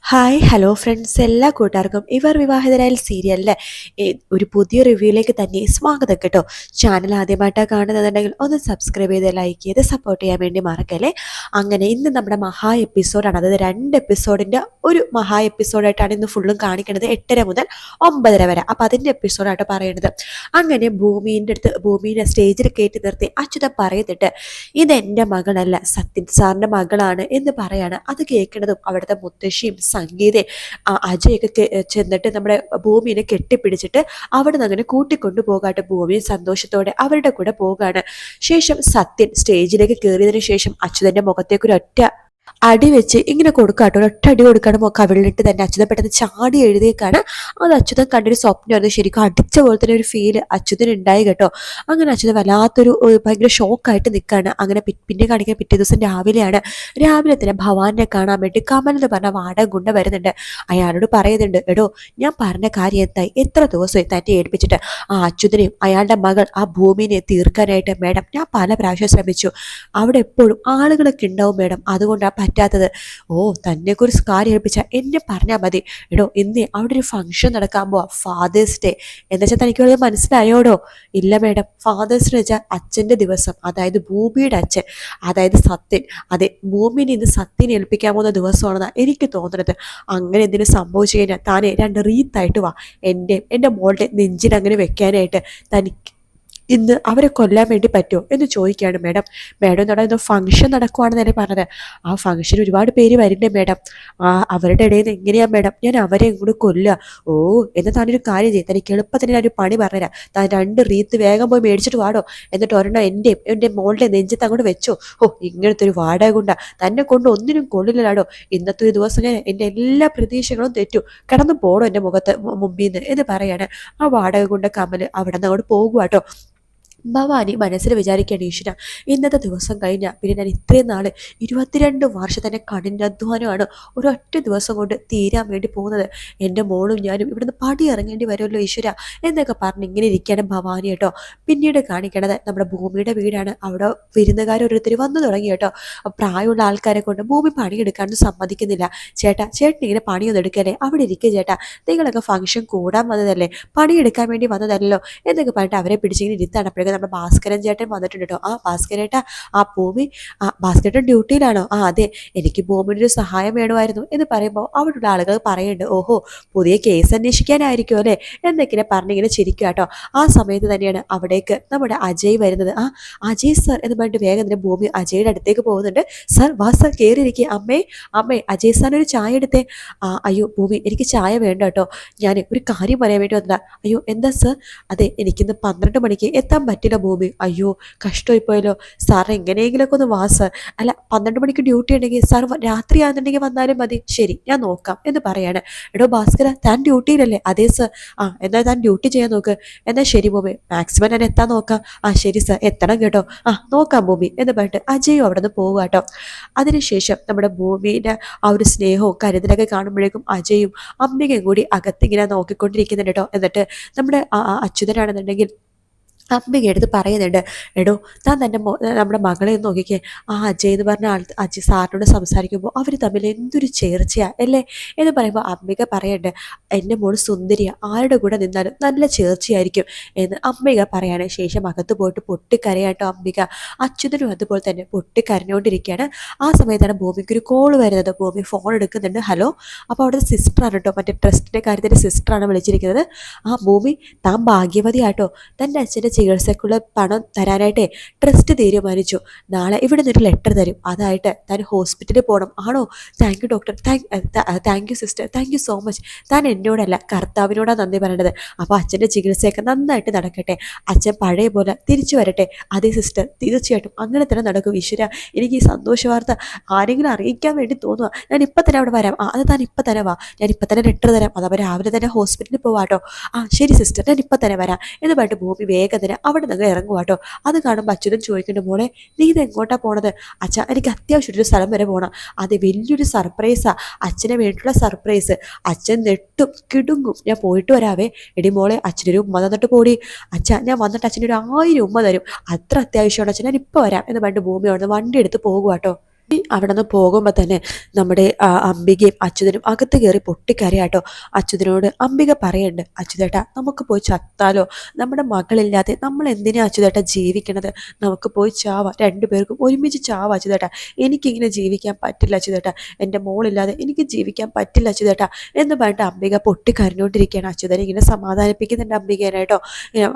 Hi hello friends, എല്ലാ കൂട്ടുകാർക്കും ഇവർ വിവാഹിതരായ സീരിയലിലെ ഒരു പുതിയ റിവ്യൂയിലേക്ക് തന്നെ സ്വാഗതം കേട്ടോ. ചാനൽ ആദ്യമായിട്ടാണ് കാണുന്നതുണ്ടെങ്കിൽ ഒന്ന് സബ്സ്ക്രൈബ് ചെയ്ത് ലൈക്ക് ചെയ്ത് സപ്പോർട്ട് ചെയ്യാൻ വേണ്ടി മറക്കല്ലേ. അങ്ങനെ ഇന്ന് നമ്മുടെ മഹാ എപ്പിസോഡാണ്, അതായത് 2 എപ്പിസോഡിൻ്റെ ഒരു മഹാ എപ്പിസോഡായിട്ടാണ് ഇന്ന് ഫുള്ളും കാണിക്കുന്നത്, 8:30 മുതൽ 9:30 വരെ. അപ്പോൾ അതിൻ്റെ എപ്പിസോഡായിട്ട് പറയുന്നത്. അങ്ങനെ ഭൂമീനെ സ്റ്റേജിൽ കയറ്റി നിർത്തി അച്യുതൻ പറയുന്നുണ്ട്, ഇതെൻ്റെ മകളല്ല, സത്യൻ സാറിൻ്റെ മകളാണ് എന്ന് പറയാണ്. അത് കേൾക്കുന്നതും അവിടുത്തെ മുത്തശ്ശിയും സംഗീതേ അജയൊക്കെ ചെന്നിട്ട് നമ്മുടെ ഭൂമിനെ കെട്ടിപ്പിടിച്ചിട്ട് അവിടെ നിന്ന് അങ്ങനെ കൂട്ടിക്കൊണ്ടു പോകാട്ട്. ഭൂമി സന്തോഷത്തോടെ അവരുടെ കൂടെ പോകാണ്. ശേഷം സത്യൻ സ്റ്റേജിലേക്ക് കയറിയതിനു ശേഷം അച്യുതന്റെ മുഖത്തേക്ക് ഒരു ഒറ്റ അടി വെച്ച് ഇങ്ങനെ കൊടുക്കാട്ടോ. ഒറ്റ അടി കൊടുക്കണം കവിളിലിട്ട് തന്നെ. അച്യുതൻ പെട്ടെന്ന് ചാടി എഴുതിയേക്കാണ്. അത് അച്യുതൻ കണ്ടൊരു സ്വപ്നമായിരുന്നു. ശരിക്കും അടിച്ച പോലെ തന്നെ ഒരു ഫീല് അച്യുതൻ ഉണ്ടായി കേട്ടോ. അങ്ങനെ അച്യുതൻ വല്ലാത്തൊരു ഭയങ്കര ഷോക്കായിട്ട് നിൽക്കുകയാണ്. അങ്ങനെ പിന്നെ കാണിക്കാൻ പിറ്റേ ദിവസം രാവിലെ തന്നെ ഭവാനെ കാണാൻ വേണ്ടി കമൽ എന്ന് പറഞ്ഞ വാടക ഗുണ്ട വരുന്നുണ്ട്. അയാളോട് പറയുന്നുണ്ട്, എടോ ഞാൻ പറഞ്ഞ കാര്യം എന്തായി, എത്ര ദിവസമായി തന്നെ ഏൽപ്പിച്ചിട്ട് ആ അച്യുതനെയും അയാളുടെ മകൾ ആ ഭൂമിനെ തീർക്കാനായിട്ട് മേഡം ഞാൻ പല പ്രാവശ്യം ശ്രമിച്ചു. അവിടെ എപ്പോഴും ആളുകളൊക്കെ ഉണ്ടാവും മേഡം, അതുകൊണ്ടാണ് പറ്റാത്തത്. ഓ തന്നെക്കുറിച്ച് കാര്യം ഏൽപ്പിച്ചാൽ എന്നെ പറഞ്ഞാൽ മതി. എടോ ഇന്ന് അവിടെ ഒരു ഫംഗ്ഷൻ നടക്കാൻ പോവാ, ഫാദേഴ്സ് ഡേ. എന്ന് വെച്ചാൽ തനിക്ക് മനസ്സിലായോടോ? ഇല്ല മേഡം, ഫാദേഴ്സ് ഡേ വെച്ചാൽ അച്ഛൻ്റെ ദിവസം, അതായത് ഭൂമിയുടെ അച്ഛൻ, അതായത് സത്യൻ. അതെ, ഭൂമിനെ ഇന്ന് സത്യനെ ഏൽപ്പിക്കാൻ പോകുന്ന ദിവസമാണെന്നാണ് എനിക്ക് തോന്നുന്നത്. അങ്ങനെ എന്തിനു സംഭവിച്ചു കഴിഞ്ഞാൽ താനെ 2 റീത്തായിട്ട് വാ, എൻ്റെ മോളുടെ നെഞ്ചിനങ്ങനെ വെക്കാനായിട്ട്. തനിക്ക് ഇന്ന് അവരെ കൊല്ലാൻ വേണ്ടി പറ്റുമോ എന്ന് ചോദിക്കുകയാണ് മേഡം. മേഡം എന്ന് പറയുന്നത് ഫംഗ്ഷൻ നടക്കുവാണെന്നല്ലേ പറഞ്ഞത്. ആ ഫംഗ്ഷൻ ഒരുപാട് പേര് വരുന്നുണ്ട് മേഡം. അവരുടെ ഇടയിൽ നിന്ന് എങ്ങനെയാ മേഡം ഞാൻ അവരെ ഇങ്ങോട്ട് കൊല്ലുക? ഓ എന്നാൽ താനൊരു കാര്യം ചെയ്യും, തനിക്ക് എളുപ്പത്തിന് ഞാനൊരു പണി പറഞ്ഞുതരാം. താൻ 2 റീത്ത് വേഗം പോയി മേടിച്ചിട്ട് വാടോ, എന്നിട്ട് ഒരെണ്ണം എൻ്റെ മോളുടെ നെഞ്ചത്ത് അങ്ങോട്ട് വെച്ചോ. ഓ ഇങ്ങനത്തെ ഒരു വാടക കൊണ്ടാ, തന്നെ കൊണ്ട് ഒന്നിനും കൊള്ളില്ലാടോ. ഇന്നത്തെ ഒരു ദിവസം ഞാൻ എൻ്റെ എല്ലാ പ്രതീക്ഷകളും തെറ്റു, കടന്നു പോടോ എൻ്റെ മുമ്പിൽ നിന്ന് എന്ന് പറയാണ്. ആ വാടക കൊണ്ട് കമൽ അവിടെ നിന്ന് അങ്ങോട്ട് പോകുവാട്ടോ. ഭവാനി മനസ്സിൽ വിചാരിക്കുകയാണ്, ഈശ്വര ഇന്നത്തെ ദിവസം കഴിഞ്ഞാൽ പിന്നെ ഞാൻ ഇത്രയും നാൾ 22 വർഷത്തെ കഠിനാധ്വാനമാണ് ഒരൊറ്റ ദിവസം കൊണ്ട് തീരാൻ വേണ്ടി പോകുന്നത്. എൻ്റെ മോളും ഞാനും ഇവിടുന്ന് പടി ഇറങ്ങേണ്ടി വരുമല്ലോ ഈശ്വര എന്നൊക്കെ പറഞ്ഞ് ഇങ്ങനെ ഇരിക്കുകയാണ് ഭവാനി കേട്ടോ. പിന്നീട് കാണിക്കണത് നമ്മുടെ ഭൂമിയുടെ വീടാണ്. അവിടെ വിരുന്നുകാരോരോരുത്തർ വന്നു തുടങ്ങി കേട്ടോ. പ്രായമുള്ള ആൾക്കാരെ കൊണ്ട് ഭൂമി പണിയെടുക്കാനൊന്നും സമ്മതിക്കുന്നില്ല. ചേട്ടൻ ഇങ്ങനെ പണിയൊന്നും എടുക്കല്ലേ, അവിടെ ഇരിക്കുക ചേട്ടാ, നിങ്ങളൊക്കെ ഫംഗ്ഷൻ കൂടാൻ വന്നതല്ലേ, പണിയെടുക്കാൻ വേണ്ടി വന്നതല്ലോ എന്നൊക്കെ പറഞ്ഞിട്ട് അവരെ പിടിച്ചിങ്ങനെ ഇരുത്താണ്. അപ്പോഴേക്കും നമ്മുടെ ഭാസ്കരൻ ചേട്ടൻ വന്നിട്ടുണ്ട് കേട്ടോ. ഭാസ്കരേട്ടാ, ഭാസ്കരേട്ടൻ ഡ്യൂട്ടിയിലാണോ? അതെ, എനിക്ക് ഭൂമിയുടെ ഒരു സഹായം വേണമായിരുന്നു എന്ന് പറയുമ്പോൾ അവിടെയുള്ള ആളുകൾ പറയുന്നുണ്ട്, ഓഹോ പുതിയ കേസ് അന്വേഷിക്കാനായിരിക്കും അല്ലേ എന്നൊക്കെ പറഞ്ഞിങ്ങനെ ചിരിക്കുക കേട്ടോ. ആ സമയത്ത് തന്നെയാണ് അവിടേക്ക് നമ്മുടെ അജയ് വരുന്നത്. അജയ് സർ എന്ന് പറഞ്ഞിട്ട് വേഗം തന്നെ ഭൂമി അജയുടെ അടുത്തേക്ക് പോകുന്നുണ്ട്. സർ വാ സർ, കയറിയിരിക്കുക. അമ്മേ അജയ് സാറിന് ഒരു ചായ എടുത്തേ. അയ്യോ ഭൂമി എനിക്ക് ചായ വേണ്ട കേട്ടോ, ഞാൻ ഒരു കാര്യം പറയാൻ വേണ്ടി വന്നതാ. അയ്യോ എന്താ സർ? അതെ എനിക്കിന്ന് 12 മണിക്ക് എത്താൻ പറ്റില്ല ഭൂമി. അയ്യോ കഷ്ടമായി പോയല്ലോ സാർ, എങ്ങനെയെങ്കിലൊക്കെ ഒന്ന് വാ സാർ. അല്ല 12 മണിക്ക് ഡ്യൂട്ടി ഉണ്ടെങ്കിൽ സാർ രാത്രിയാണെന്നുണ്ടെങ്കിൽ വന്നാലും മതി. ശരി ഞാൻ നോക്കാം എന്ന് പറയാണ്. എടോ ഭാസ്കര, താൻ ഡ്യൂട്ടിയിലല്ലേ? അതെ സർ. എന്നാൽ താൻ ഡ്യൂട്ടി ചെയ്യാൻ നോക്ക്. എന്നാൽ ശരി ഭൂമി, മാക്സിമം ഞാൻ എത്താൻ നോക്കാം. ശരി സർ, എത്തണം കേട്ടോ. നോക്കാം ഭൂമി എന്ന് പറഞ്ഞിട്ട് അജയും അവിടെ നിന്ന് പോവുക കേട്ടോ. അതിനുശേഷം നമ്മുടെ ഭൂമിയുടെ ആ ഒരു സ്നേഹവും കരുതലൊക്കെ കാണുമ്പോഴേക്കും അജയും അമ്മികയും കൂടി അകത്തിങ്ങനെ നോക്കിക്കൊണ്ടിരിക്കുന്നുണ്ട് കേട്ടോ. എന്നിട്ട് നമ്മുടെ അച്യുതനാണെന്നുണ്ടെങ്കിൽ അമ്മിക എടുത്ത് പറയുന്നുണ്ട്, എടോ താൻ തന്നെ നമ്മുടെ മകളെ നോക്കിക്കേ. അജയ് എന്ന് പറഞ്ഞ അജയ് സാറിനോട് സംസാരിക്കുമ്പോൾ അവർ തമ്മിൽ എന്തൊരു ചേർച്ചയാ അല്ലേ എന്ന് പറയുമ്പോൾ അമ്മിക പറയണ്ട്, എൻ്റെ മോൾ സുന്ദരിയ, ആരുടെ കൂടെ നിന്നാലും നല്ല ചേർച്ചയായിരിക്കും എന്ന് അമ്മിക പറയാണ്. ശേഷം അകത്ത് പോയിട്ട് പൊട്ടിക്കരയാട്ടോ അമ്മിക. അച്യുതനും അതുപോലെ തന്നെ പൊട്ടിക്കരഞ്ഞുകൊണ്ടിരിക്കുകയാണ്. ആ സമയത്താണ് ഭൂമിക്കൊരു കോൾ വരുന്നത്. ഭൂമി ഫോൺ എടുക്കുന്നുണ്ട്. ഹലോ. അപ്പോൾ അവിടുത്തെ സിസ്റ്ററാണ് കേട്ടോ, മറ്റേ ട്രസ്റ്റിൻ്റെ കാര്യത്തിൻ്റെ സിസ്റ്ററാണ് വിളിച്ചിരിക്കുന്നത്. ഭൂമി താൻ ഭാഗ്യവതിയാട്ടോ, തൻ്റെ അച്ഛൻ്റെ ചികിത്സക്കുള്ള പണം തരാനായിട്ടേ ട്രസ്റ്റ് തീരുമാനിച്ചു. നാളെ ഇവിടെ നിന്നൊരു ലെറ്റർ തരും, അതായിട്ട് താൻ ഹോസ്പിറ്റലിൽ പോകണം. ആണോ? Thank you doctor, thank you sister, thank you so much. താൻ എന്നോടല്ല കർത്താവിനോടാണ് നന്ദി പറയേണ്ടത്. അപ്പോൾ അച്ഛൻ്റെ ചികിത്സയൊക്കെ നന്നായിട്ട് നടക്കട്ടെ, അച്ഛൻ പഴയ പോലെ തിരിച്ചു വരട്ടെ. അതേ സിസ്റ്റർ, തീർച്ചയായിട്ടും അങ്ങനെ തന്നെ നടക്കും. ഈശ്വര എനിക്ക് ഈ സന്തോഷ വാർത്ത ആരെങ്കിലും അറിയിക്കാൻ വേണ്ടി തോന്നുക. ഞാൻ ഇപ്പം തന്നെ അവിടെ വരാം. അത് താൻ ഇപ്പം തന്നെ വാ, ഞാൻ ഇപ്പം തന്നെ ലെറ്റർ തരാം. അതപ്പോൾ രാവിലെ തന്നെ ഹോസ്പിറ്റലിൽ പോവാട്ടോ. ശരി സിസ്റ്റർ, ഞാൻ ഇപ്പം തന്നെ വരാം എന്ന് പറഞ്ഞിട്ട് ഭൂമി വേഗം അവിടെ നിന്ന് ഇറങ്ങുവാട്ടോ. അത് കാണുമ്പോൾ അച്യുതൻ ചോദിക്കേണ്ട, മോളെ നീ ഇത് എങ്ങോട്ടാ പോണത്? അച്ഛാ എനിക്ക് അത്യാവശ്യം ഒരു സ്ഥലം വരെ പോകണം, അത് വലിയൊരു സർപ്രൈസാ, അച്ഛനെ വേണ്ടിയിട്ടുള്ള സർപ്രൈസ്. അച്ഛൻ നെട്ടും കിടുങ്ങും, ഞാൻ പോയിട്ട് വരാവേ. എടി മോളെ അച്ഛനൊരു ഉമ്മ തന്നിട്ട് പോടി. അച്ഛാ ഞാൻ വന്നിട്ട് അച്ഛനൊരു 1000 ഉമ്മ തരും, അത്ര അത്യാവശ്യമാണ് അച്ഛൻ, ഞാൻ ഇപ്പോൾ വരാം എന്ന് പറഞ്ഞിട്ട് ഭൂമി അവിടെ നിന്ന് വണ്ടി എടുത്ത് പോകുവാട്ടോ. അവിടെ നിന്ന് പോകുമ്പോൾ തന്നെ നമ്മുടെ അംബികയും അച്യുതനും അകത്ത് കയറി പൊട്ടിക്കരയാട്ടോ. അച്യുതനോട് അംബിക പറയുന്നുണ്ട്, അച്യുതേട്ടാ നമുക്ക് പോയി ചത്താലോ, നമ്മുടെ മകളില്ലാതെ നമ്മൾ എന്തിനാ അച്യുതേട്ടാ ജീവിക്കണത്, നമുക്ക് പോയി ചാവാ, രണ്ടുപേർക്കും ഒരുമിച്ച് ചാവാ അച്യുതേട്ടാ, എനിക്കിങ്ങനെ ജീവിക്കാൻ പറ്റില്ല അച്യുതേട്ടാ, എൻ്റെ മോളില്ലാതെ എനിക്ക് ജീവിക്കാൻ പറ്റില്ല അച്യുതേട്ടാ എന്ന് പറഞ്ഞിട്ട് അംബിക പൊട്ടിക്കരഞ്ഞുകൊണ്ടിരിക്കുകയാണ്. അച്യുതനെ ഇങ്ങനെ സമാധാനിപ്പിക്കുന്നുണ്ട് അംബികേനായിട്ടോ.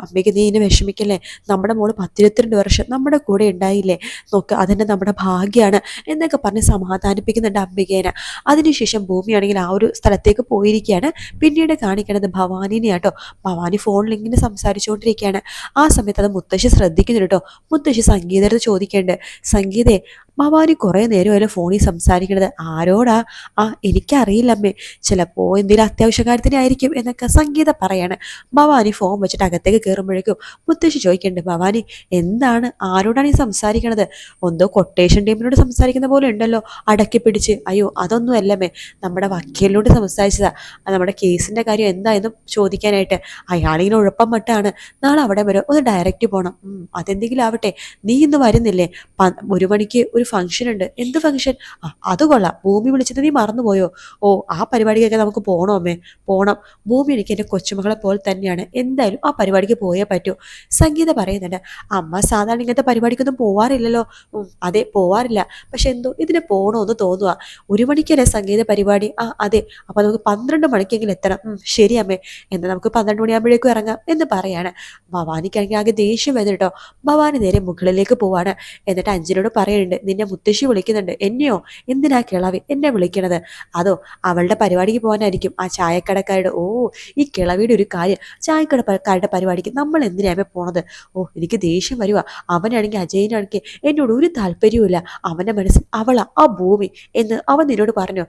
അംബിക നീ ഇങ്ങനെ വിഷമിക്കല്ലേ, നമ്മുടെ മോള് 12 വർഷം നമ്മുടെ കൂടെ ഉണ്ടായില്ലേ, നോക്ക് അതെന്നെ നമ്മുടെ ഭാഗ്യമാണ് എന്നൊക്കെ പറഞ്ഞ് സമാധാനിപ്പിക്കുന്നുണ്ട് അംബികേനെ. അതിനുശേഷം ഭൂമിയാണെങ്കിൽ ആ ഒരു സ്ഥലത്തേക്ക് പോയിരിക്കുകയാണ്. പിന്നീട് കാണിക്കണത് ഭവാനിനെ ആട്ടോ. ഭവാനി ഫോണിൽ ഇങ്ങനെ സംസാരിച്ചുകൊണ്ടിരിക്കുകയാണ്. ആ സമയത്ത് അത് മുത്തശ്ശി ശ്രദ്ധിക്കുന്നുണ്ട് കേട്ടോ. മുത്തശ്ശി സംഗീതത്തെ ചോദിക്കേണ്ടത്, സംഗീതേ ഭവാനി കുറേ നേരമല്ലോ ഫോണിൽ സംസാരിക്കണത്, ആരോടാ? എനിക്കറിയില്ല അമ്മേ, ചിലപ്പോൾ എന്തെങ്കിലും അത്യാവശ്യ കാര്യത്തിന് ആയിരിക്കും എന്നൊക്കെ സംഗീത പറയാണ്. ഭവാനി ഫോൺ വെച്ചിട്ട് അകത്തേക്ക് കയറുമ്പോഴേക്കും മുത്തശ്ശി ചോദിക്കേണ്ടത്, ഭവാനി എന്താണ്, ആരോടാണ് ഈ സംസാരിക്കണത്? എന്തോ കൊട്ടേഷൻ ടീമിനോട് സംസാരിക്കുന്ന പോലെ ഉണ്ടല്ലോ അടക്കി പിടിച്ച്. അയ്യോ അതൊന്നും അല്ലമ്മേ, നമ്മുടെ വക്കീലിനോട് സംസാരിച്ചതാ, നമ്മുടെ കേസിന്റെ കാര്യം എന്തായെന്നും ചോദിക്കാനായിട്ട്. അയാളിങ്ങനെ ഉഴപ്പം മട്ടാണ്, നാളെ അവിടെ വരെ ഒന്ന് ഡയറക്റ്റ് പോകണം. അതെന്തെങ്കിലും ആവട്ടെ, നീ ഇന്ന് വരുന്നില്ലേ? 1 മണിക്ക് ഒരു ഫംഗ്ഷൻ ഉണ്ട്. എന്ത് ഫംഗ്ഷൻ? അത് കൊള്ളാം, ഭൂമി വിളിച്ചത് നീ മറന്നുപോയോ? ഓ ആ പരിപാടിക്കൊക്കെ നമുക്ക് പോകണോ അമ്മേ? പോണം, ഭൂമി എനിക്ക് എൻ്റെ കൊച്ചുമകളെ പോലെ തന്നെയാണ്, എന്തായാലും ആ പരിപാടിക്ക് പോയേ പറ്റൂ. സംഗീത പറയുന്നുണ്ട്, അമ്മ സാധാരണ ഇങ്ങനത്തെ പരിപാടിക്കൊന്നും പോവാറില്ലല്ലോ. അതെ പോവാറില്ല, പക്ഷെ എന്തോ ഇതിന് പോകണമെന്ന് തോന്നുക. 1 മണിക്കല്ലേ സംഗീത പരിപാടി? അതെ, അപ്പൊ നമുക്ക് 12 മണിക്കെങ്കിലും എത്തണം. ശരി അമ്മേ, എന്നാൽ നമുക്ക് 12 മണിയാകുമ്പോഴേക്കും ഇറങ്ങാം എന്ന് പറയാണ്. ഭവാനിക്കാണെങ്കിൽ ആകെ ദേഷ്യം വരും കേട്ടോ. ഭവാനി നേരെ മുകളിലേക്ക് പോവാണ്. എന്നിട്ട് അഞ്ജനോട് പറയുന്നുണ്ട്, നിന്നെ മുത്തശ്ശി വിളിക്കുന്നുണ്ട്. എന്നെയോ? എന്തിനാ കിളവി എന്നെ വിളിക്കണത്? അതോ അവളുടെ പരിപാടിക്ക് പോകാനായിരിക്കും, ആ ചായക്കടക്കാരുടെ. ഓ ഈ കിളവിയുടെ ഒരു കാര്യം, ചായക്കടക്കാരുടെ പരിപാടിക്ക് നമ്മൾ എന്തിനാമേ പോണത്? ഓ എനിക്ക് ദേഷ്യം വരുക. അവനാണെങ്കിൽ അജയനാണെങ്കിൽ എന്നോട് ഒരു താല്പര്യവുമില്ല, അവൻ്റെ മനസ്സിൽ അവളാ ആ ഭൂമി എന്ന് അവൻ നിന്നോട് പറഞ്ഞു.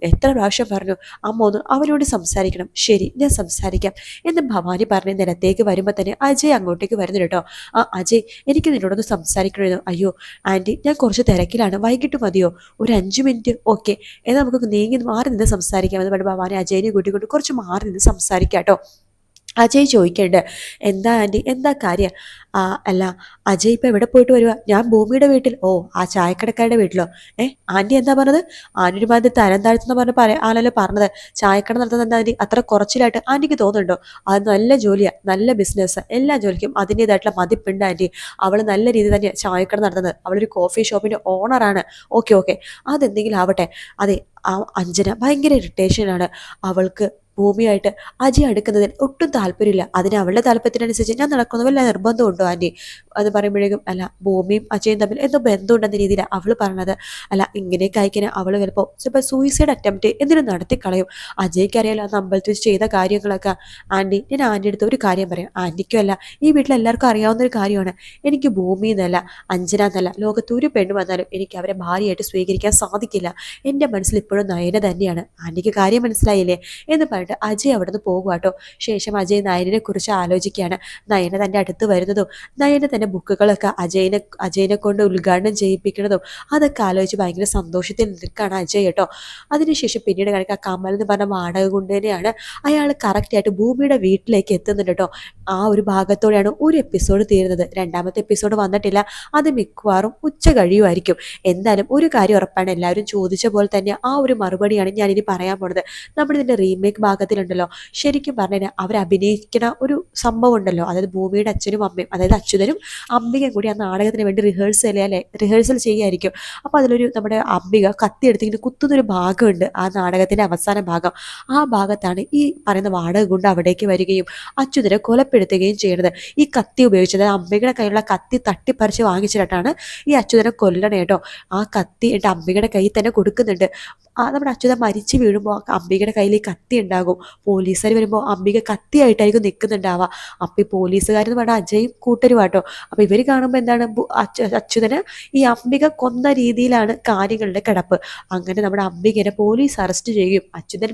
എത്ര പ്രാവശ്യം പറഞ്ഞു അമ്മ ഒന്ന് അവനോട് സംസാരിക്കണം. ശരി ഞാൻ സംസാരിക്കാം എന്ന് ഭവാനി പറഞ്ഞ് നിലത്തേക്ക് വരുമ്പോൾ തന്നെ അജയ് അങ്ങോട്ടേക്ക് വരുന്നു കേട്ടോ. അജയ് എനിക്ക് നിന്നോടൊന്ന് സംസാരിക്കണമായിരുന്നു. അയ്യോ ആൻറ്റി ഞാൻ കുറച്ച് തിരക്കിലാണ്, വൈകിട്ട് മതിയോ? ഒരു 5 മിനിറ്റ്? ഓക്കെ, എന്നാൽ നമുക്ക് നീങ്ങി മാറി നിന്ന് സംസാരിക്കാമെന്ന് പറഞ്ഞ് ഭവാനി അജയനെ കൂട്ടിക്കൊണ്ട് കുറച്ച് മാറി നിന്ന് സംസാരിക്കാം കേട്ടോ. അജയ് ചോദിക്കേണ്ട, എന്താ ആൻറ്റി, എന്താ കാര്യം? അല്ല അജയ് ഇപ്പം എവിടെ പോയിട്ട് വരുക? ഞാൻ ഭൂമിയുടെ വീട്ടിൽ. ഓ ആ ചായക്കടക്കാരുടെ വീട്ടിലോ? ആൻറ്റി എന്താ പറഞ്ഞത്? ആൻറ്റിയുടെ മാതിരി തരം താഴ്ത്തുന്ന ആണല്ലോ പറഞ്ഞത്. ചായക്കട നടത്തുന്നത് എന്താ ആൻറ്റി അത്ര കുറച്ചിലായിട്ട് ആൻറ്റിക്ക് തോന്നുന്നുണ്ടോ? അത് നല്ല ജോലിയാണ്, നല്ല ബിസിനസ്, എല്ലാ ജോലിക്കും അതിൻ്റെതായിട്ടുള്ള മതിപ്പുണ്ട് ആൻറ്റി. അവൾ നല്ല രീതിയിൽ തന്നെയാണ് ചായക്കട നടത്തുന്നത്, അവളൊരു കോഫി ഷോപ്പിൻ്റെ ഓണറാണ്. ഓക്കെ അതെന്തെങ്കിലും ആവട്ടെ. അതെ അഞ്ജന ഭയങ്കര ഇറിറ്റേഷനാണ്, അവൾക്ക് ഭൂമിയായിട്ട് അജയ് അടുക്കുന്നതിൽ ഒട്ടും താല്പര്യമില്ല. അതിന് അവളുടെ താല്പര്യത്തിനനുസരിച്ച് ഞാൻ നടക്കുന്ന വല്ല നിർബന്ധമുണ്ടോ ആൻറ്റി? അത് പറയുമ്പോഴേക്കും അല്ല ഭൂമിയും അജയും തമ്മിൽ എന്തോ ബന്ധമുണ്ടെന്ന രീതിയിലാണ് അവൾ പറഞ്ഞത്. അല്ല ഇങ്ങനെയൊക്കെ അയക്കാന് അവൾ ചിലപ്പോൾ സൂയിസൈഡ് അറ്റംപ്റ്റ് എന്തിനും നടത്തിക്കളയും. അജയ്ക്ക് അറിയാലോ അന്ന് അമ്പലത്തിൽ വെച്ച് ചെയ്ത കാര്യങ്ങളൊക്കെ. ആൻറ്റി ഞാൻ ആൻറ്റി അടുത്ത് ഒരു കാര്യം പറയാം, ആൻറ്റിക്കും അല്ല ഈ വീട്ടിലെല്ലാവർക്കും അറിയാവുന്ന ഒരു കാര്യമാണ്, എനിക്ക് ഭൂമി എന്നല്ല അഞ്ജന എന്നല്ല ലോകത്ത് ഒരു പെണ്ണ് വന്നാലും എനിക്ക് അവരെ ഭാര്യയായിട്ട് സ്വീകരിക്കാൻ സാധിക്കില്ല. എൻ്റെ മനസ്സിൽ ഇപ്പോഴും നയന തന്നെയാണ്. ആൻറ്റിക്ക് കാര്യം മനസ്സിലായില്ലേ എന്ന് പറഞ്ഞിട്ട് അജയ് അവിടെ നിന്ന് പോകുക കേട്ടോ. ശേഷം അജയ് നയനെ കുറിച്ച് ആലോചിക്കുകയാണ്. നയന തൻ്റെ അടുത്ത് വരുന്നതും നയന തൻ്റെ ബുക്കുകളൊക്കെ അജയനെ കൊണ്ട് ഉദ്ഘാടനം ചെയ്യിപ്പിക്കുന്നതും അതൊക്കെ ആലോചിച്ച് ഭയങ്കര സന്തോഷത്തിൽ നിൽക്കുകയാണ് അജയ് കേട്ടോ. അതിനുശേഷം പിന്നീട് കാണിക്കുക കമൽ എന്ന് പറഞ്ഞ വാടക കൊണ്ട് തന്നെയാണ് അയാൾ കറക്റ്റായിട്ട് ഭൂമിയുടെ വീട്ടിലേക്ക് എത്തുന്നുണ്ട് കേട്ടോ. ആ ഒരു ഭാഗത്തോടെയാണ് ഒരു എപ്പിസോഡ് തീരുന്നത്. 2ാമത്തെ എപ്പിസോഡ് വന്നിട്ടില്ല, അത് മിക്കവാറും ഉച്ച കഴിയുമായിരിക്കും. എന്തായാലും ഒരു കാര്യം ഉറപ്പാണ്, എല്ലാവരും ചോദിച്ച പോലെ തന്നെ ആ ഒരു മറുപടിയാണ് ഞാനിനി പറയാൻ പോണത്. നമ്മളിതിൻ്റെ റീമേക്ക് ഭാഗത്തിലുണ്ടല്ലോ, ശരിക്കും പറഞ്ഞാൽ അവർ അഭിനയിക്കുന്ന ഒരു സംഭവം ഉണ്ടല്ലോ, അതായത് ഭൂമിയുടെ അച്ഛനും അമ്മയും, അതായത് അച്യുതനും അംബികയും കൂടി ആ നാടകത്തിന് വേണ്ടി റിഹേഴ്സൽ ചെയ്യായിരിക്കും. അപ്പോൾ അതിലൊരു നമ്മുടെ അംബിക കത്തി എടുത്തിങ്ങനെ കുത്തുന്നൊരു ഭാഗമുണ്ട് ആ നാടകത്തിൻ്റെ അവസാന ഭാഗം. ആ ഭാഗത്താണ് ഈ പറയുന്ന വാടക കൊണ്ട് അവിടേക്ക് വരികയും അച്യുതനെ കൊലപ്പെടുത്തുകയും ചെയ്യുന്നത്. ഈ കത്തി ഉപയോഗിച്ചത് അംബികയുടെ കയ്യിലുള്ള കത്തി തട്ടിപ്പറിച്ച് വാങ്ങിച്ചിട്ടാണ് ഈ അച്യുതനെ കൊല്ലണേ കേട്ടോ. ആ കത്തി എൻ്റെ അംബികയുടെ കയ്യിൽ തന്നെ കൊടുക്കുന്നുണ്ട്. നമ്മുടെ അച്യുതൻ മരിച്ചു വീഴുമ്പോൾ അംബികയുടെ കയ്യിൽ ഈ കത്തി ഉണ്ടാകും. പോലീസുകാർ വരുമ്പോൾ അംബിക കത്തിയായിട്ടായിരിക്കും നിൽക്കുന്നുണ്ടാവുക. അപ്പോൾ ഈ പോലീസുകാരെന്ന് പറഞ്ഞാൽ അജയും കൂട്ടരുമാട്ടോ. അപ്പോൾ ഇവർ കാണുമ്പോൾ എന്താണ്, അച്യുതന് ഈ അംബിക കൊന്ന രീതിയിലാണ് കാര്യങ്ങളുടെ കിടപ്പ്. അങ്ങനെ നമ്മുടെ അംബികനെ പോലീസ് അറസ്റ്റ് ചെയ്യുകയും അച്യുതൻ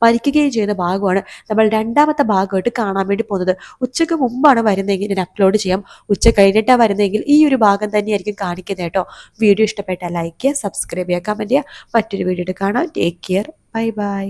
മരിക്കുകയും ചെയ്യുന്ന ഭാഗമാണ് നമ്മൾ 2ാമത്തെ ഭാഗമായിട്ട് കാണാൻ വേണ്ടി പോകുന്നത്. ഉച്ചയ്ക്ക് മുമ്പാണ് വരുന്നതെങ്കിൽ ഞാൻ അപ്ലോഡ് ചെയ്യാം, ഉച്ച കഴിഞ്ഞിട്ടാണ് വരുന്നതെങ്കിൽ ഈ ഒരു ഭാഗം തന്നെയായിരിക്കും കാണിക്കുന്നത് കേട്ടോ. വീഡിയോ ഇഷ്ടപ്പെട്ടാൽ ലൈക്ക് ചെയ്യുക, സബ്സ്ക്രൈബ് ചെയ്യുക, കമൻറ്റ് ചെയ്യുക. മറ്റൊരു വീഡിയോ കാണാം. Take care, bye bye.